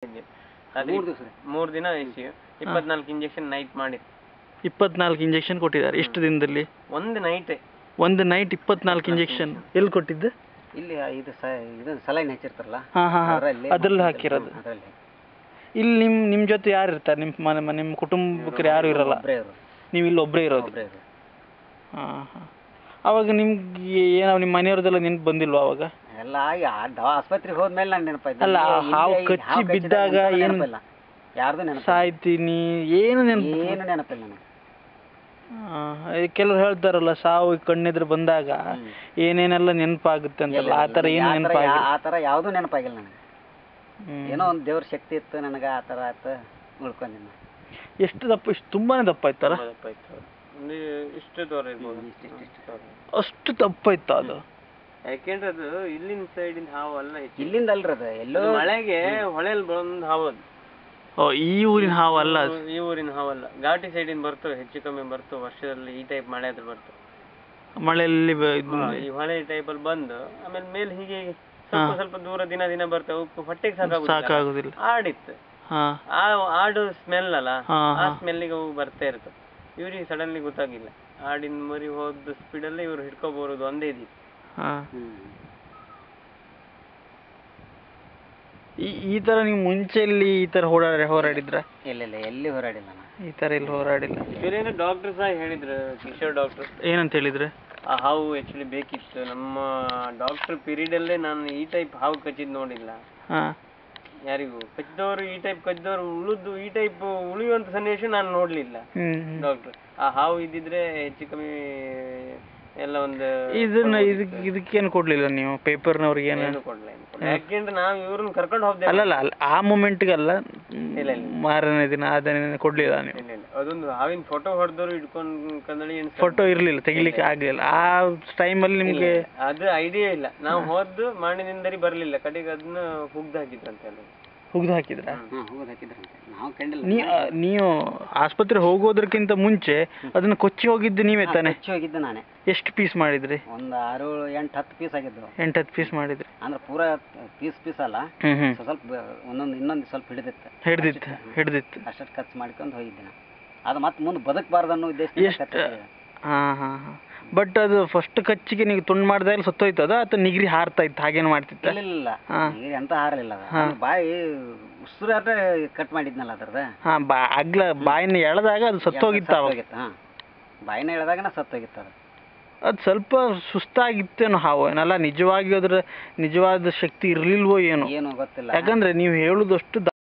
ರಾತ್ರಿ 3 ದಿನ ICU 24 injection night ಮಾಡಿ 24 ಇಂಜೆಕ್ಷನ್ ಕೊಟ್ಟಿದ್ದಾರೆ ಎಷ್ಟು ದಿನದಲ್ಲಿ? ಒಂದು ನೈಟ್ 24 ಇಂಜೆಕ್ಷನ್ ಎಲ್ಲಿ ಕೊಟ್ಟಿದ್ದು? ಇಲ್ಲಿ ಇದು ಸಲೈನ್ ಹಚ್ಚಿರ್ತಾರಲ್ಲ ಅದ್ರಲ್ಲಿ ಹಾಕಿರೋದು. ಇಲ್ಲಿ ನಿಮ್ಮ ಜೊತೆ ಯಾರು ಇರ್ತಾರೆ? ನಿಮ್ಮ ಕುಟುಂಬಕ್ಕೆ ಯಾರು ಇರಲ್ಲ, ನೀವು ಇಲ್ಲಿ ಒಬ್ಬರೇ ಇರೋದು? ಹಾಂ ಹಾಂ. ಅವಾಗ ನಿಮ್ಗೆ ಏನೋ ನಿಮ್ಮ ಮನೆಯವ್ರದ್ದೆಲ್ಲ ನೆನ್ಪು ಬಂದಿಲ್ವಾ ಅವಾಗ? ಎಲ್ಲ ಆಸ್ಪತ್ರೆಗೆ ಹೋದ್ಮೇಲೆ ನಾನು ನೆನಪಾಯ್ತು. ಅಲ್ಲ, ಹಾವು ಕಚ್ಚಿ ಬಿದ್ದಾಗ ಏನು ಯಾರ್ದು ನೆನಪು ಸಾಯ್ತೀನಿ ಏನು ನೆನಪು? ಏನು ನೆನಪಿಲ್ಲ ನನಗೆ. ಕೆಲವ್ರು ಹೇಳ್ತಾರಲ್ಲ ಸಾವು ಕಣ್ಣೆದ್ರು ಬಂದಾಗ ಏನೇನೆಲ್ಲ ನೆನಪಾಗುತ್ತೆ ಅಂತಲ್ಲ, ಆ ಥರ ಏನು ನೆನಪಾಗಿಲ್ಲ? ಆ ಥರ ಯಾವುದೂ ನೆನಪಾಗಿಲ್ಲ ನನಗೆ. ಏನೋ ಒಂದು ದೇವ್ರ ಶಕ್ತಿ ಇತ್ತು ನನಗೆ, ಆ ಥರ ಆಯ್ತು ಉಳ್ಕೊಂಡಿದ್ದೆ. ಎಷ್ಟು ದಪ್ಪ? ಇಷ್ಟು ತುಂಬಾನೇ ದಪ್ಪ ಆಯ್ತಲ್ಲ? ಅಷ್ಟು ದಪ್ಪ ಇತ್ತು ಅದು? ಯಾಕೆಂದ್ರೆ ಅದು ಇಲ್ಲಿನ ಸೈಡಿನ ಹಾವು ಅಲ್ಲ, ಇಲ್ಲಿಂದ ಅಲ್ರಿ ಅದು, ಎಲ್ಲೋ ಮಳೆಗೆ ಹೊಳೆಯಲ್ಲಿ ಬಂದ ಹಾವು ಅದು. ಈ ಊರಿನ ಹಾವು ಅಲ್ಲ ಅದು? ಈ ಊರಿನ ಹಾವಲ್ಲ, ಘಾಟಿ ಸೈಡಿನ ಬರ್ತವೆ, ಹೆಚ್ಚು ಕಮ್ಮಿ ಬರ್ತವೆ ವರ್ಷದಲ್ಲಿ. ಈ ಟೈಪ್ ಮಳೆ ಆದ್ರೆ ಬರ್ತವೆ ಮಳೆಯಲ್ಲಿ, ಈ ಹೊಳೆ ಟೈಪ್ ಅಲ್ಲಿ ಬಂದು ಆಮೇಲೆ ಮೇಲೆ ಹೀಗೆ ಸ್ವಲ್ಪ ದೂರ ದಿನ ದಿನ ಬರ್ತವೆ. ಹೊಟ್ಟೆಗೆ ಸಾಕಾಗುದಿಲ್ಲ. ಆಡಿತ್ತು, ಆಡು ಸ್ಮೆಲ್ ಅಲ್ಲ, ಆ ಸ್ಮೆಲ್ಗೆ ಅವು ಬರ್ತಾ ಇರ್ತವೆ. ಇವ್ರಿಗೆ ಸಡನ್ಲಿ ಗೊತ್ತಾಗಿಲ್ಲ, ಆಡಿನ ಮರಿ ಹೋದ ಸ್ಪೀಡಲ್ಲಿ ಇವ್ರು ಹಿಡ್ಕೊಬರೋದು ಒಂದೇ ಇದಿತ್ತು. ಈ ತರ ನೀವು ಮುಂಚೆಲ್ಲಿ ಈ ತರ ಹೋರಾಡಿದ್ರ? ಇಲ್ಲ ಎಲ್ಲಿ ಹೋರಾಡಿಲ್ಲ ನಾನು ಈ ತರ ಎಲ್ಲಿ ಹೋರಾಡಿಲ್ಲ. ಬೇರೆ ಡಾಕ್ಟರ್ ಸಹ ಹೇಳಿದ್ರು, ಕಿಶೋರ್ ಡಾಕ್ಟರ್. ಏನಂತ ಹೇಳಿದ್ರೆ? ಆ ಹಾವು ಆಕ್ಚುಲಿ ಬೇಕಿತ್ತು. ನಮ್ಮ ಡಾಕ್ಟರ್ ಪೀರಿಯಡ್ ಅಲ್ಲೇ ನಾನು ಈ ಟೈಪ್ ಹಾವು ಕಚ್ಚಿದ್ ನೋಡಿಲ್ಲ. ಯಾರಿಗೂ ಕಚ್ಚಿದವರು ಈ ಟೈಪ್ ಕಚ್ಚಿದವರು ಉಳಿದು ಈ ಟೈಪ್ ಉಳಿಯುವಂತ ಸನ್ನಿವೇಶ ನಾನು ನೋಡ್ಲಿಲ್ಲ. ಡಾಕ್ಟರ್ ಆ ಹಾವು ಇದ್ದಿದ್ರೆ ಹೆಚ್ಚು ಕಮ್ಮಿ ಎಲ್ಲ ಒಂದು ಇದಕ್ಕೇನು ಕೊಡ್ಲಿಲ್ಲ ನೀವು? ಪೇಪರ್ನವ್ರಿಗೆ ಏನು ಕೊಡ್ಲಿಲ್ಲ. ಯಾಕೆಂದ್ರೆ ನಾವು ಇವ್ರನ್ನ ಕರ್ಕೊಂಡು ಹೋಗ್ದೆ. ಅಲ್ಲ ಆ ಮೂಮೆಂಟ್ಗಲ್ಲ, ಮಾರನೇ ದಿನ ಅದನ್ನ ಕೊಡ್ಲಿಲ್ಲ ನೀವು? ಅದೊಂದು ಹಾವಿನ ಫೋಟೋ ಹೊಡೆದವರು ಇಟ್ಕೊಂಡು ಕಂದಳಿ ಫೋಟೋ ಇರ್ಲಿಲ್ಲ, ತೆಗಿಲಿಕ್ಕೆ ಆಗ್ಲಿಲ್ಲ ಆ ಟೈಮಲ್ಲಿ ನಿಮ್ಗೆ? ಅದು ಐಡಿಯಾ ಇಲ್ಲ. ನಾವು ಹೋದ್ದು ಮಾಣಿನಿಂದರಿ ಬರ್ಲಿಲ್ಲ, ಕಡೆಗೆ ಅದನ್ನ ಹುಗ್ದು ಹಾಕಿದ್ರಂತೆ. ಹುಗ್ದು ಹಾಕಿದ್ರ? ನೀವು ಆಸ್ಪತ್ರೆ ಹೋಗೋದಕ್ಕಿಂತ ಮುಂಚೆ ಅದನ್ನ ಕೊಚ್ಚಿ ಹೋಗಿದ್ದು ನೀವೇ ತಾನೆ? ಹೋಗಿದ್ದೆ ನಾನೇ. ಎಷ್ಟು ಪೀಸ್ ಮಾಡಿದ್ರಿ? ಒಂದು 6, 8, 10 ಪೀಸ್ ಆಗಿದ್ದು. 8, 10 ಪೀಸ್ ಮಾಡಿದ್ರಿ ಅಂದ್ರೆ ಪೂರಾ ಪೀಸ್ ಅಲ್ಲ, ಸ್ವಲ್ಪ ಇನ್ನೊಂದು ಸ್ವಲ್ಪ ಹಿಡಿದಿತ್ತು ಅಷ್ಟು ಖರ್ಚು ಮಾಡ್ಕೊಂಡು ಹೋಗಿದ್ದೆ ನಾನು. ಅದು ಮತ್ತೆ ಮುಂದೆ ಬದುಕಬಾರ್ದು ಅನ್ನೋ ಉದ್ದೇಶ. ಬಟ್ ಅದು ಫಸ್ಟ್ ಕಚ್ಚಿಗೆ ನೀವು ತುಂಡು ಮಾಡಿದಾಗ ಸತ್ತೋಯ್ತದ ಅಥವಾ ನಿಗ್ರಿ ಹಾರ್ತಾ ಇತ್ತು? ಹಾಗೇನು ಮಾಡ್ತಿತ್ತ? ಇಲ್ಲ ನೀರು ಎಂತ ಹಾರಲಿಲ್ಲ, ಬಾಯಿ ಉಸಿರಾಟ ಕಟ್ ಮಾಡಿದ್ನಲ್ಲ ಅದ್ರದ. ಬಾಯಿನ ಎಳೆದಾಗ ಅದು ಸತ್ತೋಗಿತ್ತ? ಬಾಯಿನ ಎಳೆದಾಗ ಸತ್ತೋಗಿತ್ತು ಅದು. ಅದು ಸ್ವಲ್ಪ ಸುಸ್ತಾಗಿತ್ತೇನೋ ಹಾವು, ಏನಲ್ಲ ನಿಜವಾಗಿ ಅದ್ರ ನಿಜವಾದ ಶಕ್ತಿ ಇರ್ಲಿಲ್ವೋ ಏನೋ ಗೊತ್ತಿಲ್ಲ. ಯಾಕಂದ್ರೆ ನೀವು ಹೇಳುದಷ್ಟು